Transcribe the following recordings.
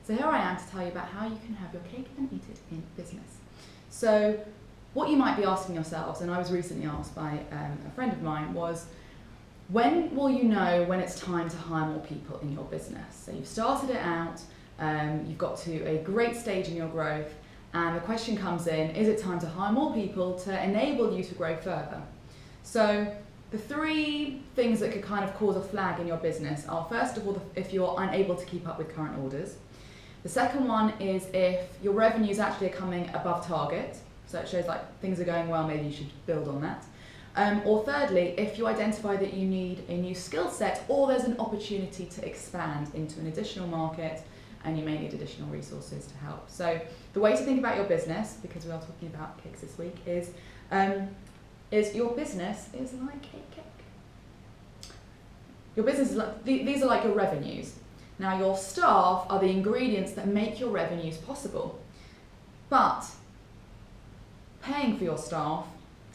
So here I am to tell you about how you can have your cake and eat it in business. So what you might be asking yourselves, and I was recently asked by a friend of mine, was when will you know when it's time to hire more people in your business? So you've started it out, you've got to a great stage in your growth, and the question comes in, is it time to hire more people to enable you to grow further? So the three things that could kind of cause a flag in your business are, first of all, if you're unable to keep up with current orders. The second one is if your revenues actually are coming above target, so it shows like things are going well, maybe you should build on that. Or thirdly, if you identify that you need a new skill set or there's an opportunity to expand into an additional market and you may need additional resources to help. So the way to think about your business, because we are talking about cakes this week, is your business is like a cake. Your business is like, these are like your revenues. Now your staff are the ingredients that make your revenues possible. But paying for your staff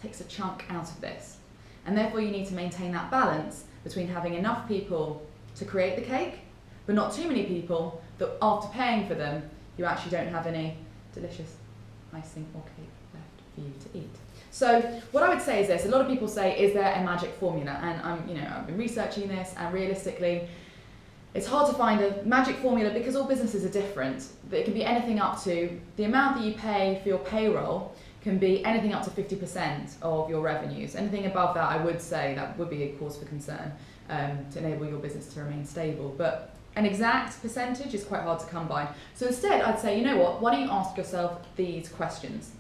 takes a chunk out of this. And therefore you need to maintain that balance between having enough people to create the cake, but not too many people that after paying for them, you actually don't have any delicious icing or cake left for you to eat. So what I would say is this: a lot of people say, is there a magic formula? And I've been researching this, and realistically, it's hard to find a magic formula because all businesses are different. It can be anything up to, the amount that you pay for your payroll can be anything up to 50% of your revenues. Anything above that, I would say that would be a cause for concern to enable your business to remain stable. But an exact percentage is quite hard to come by. So instead, I'd say, you know what, why don't you ask yourself these questions?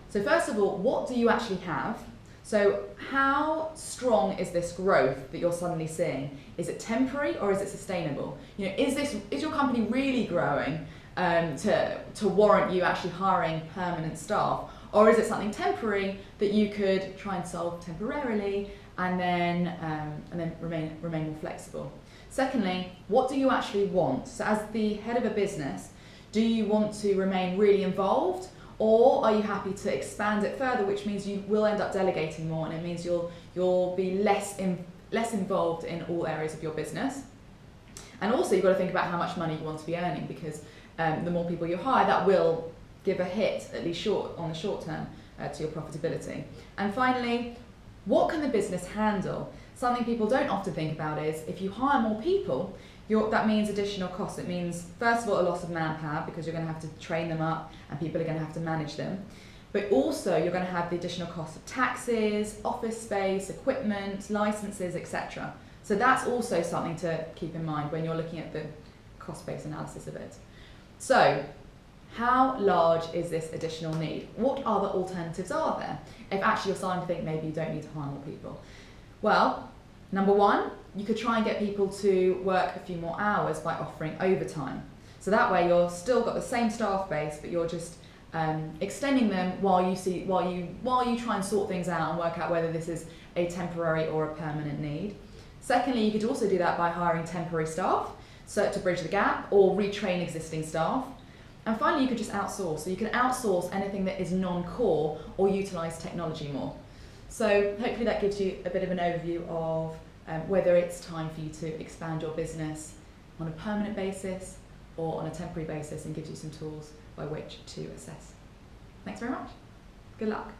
So first of all, what do you actually have? So how strong is this growth that you're suddenly seeing? Is it temporary or is it sustainable? Is your company really growing to warrant you actually hiring permanent staff? Or is it something temporary that you could try and solve temporarily and then remain more flexible? Secondly, what do you actually want? So as the head of a business, do you want to remain really involved, or are you happy to expand it further, which means you will end up delegating more, and it means you'll be less involved in all areas of your business? And also you've got to think about how much money you want to be earning, because the more people you hire, that will give a hit, at least on the short term, to your profitability. And finally, what can the business handle? Something people don't often think about is, if you hire more people, that means additional costs. It means, first of all, a loss of manpower, because you're going to have to train them up and people are going to have to manage them. But also you're going to have the additional cost of taxes, office space, equipment, licenses, etc. So that's also something to keep in mind when you're looking at the cost-based analysis of it. So how large is this additional need? What other alternatives are there if actually you're starting to think maybe you don't need to hire more people? Well, number one, you could try and get people to work a few more hours by offering overtime. So that way you're still got the same staff base, but you're just extending them while you try and sort things out and work out whether this is a temporary or a permanent need. Secondly, you could also do that by hiring temporary staff, so to bridge the gap, or retrain existing staff. And finally, you could just outsource. So you can outsource anything that is non-core or utilise technology more. So hopefully that gives you a bit of an overview of whether it's time for you to expand your business on a permanent basis or on a temporary basis, and gives you some tools by which to assess. Thanks very much. Good luck.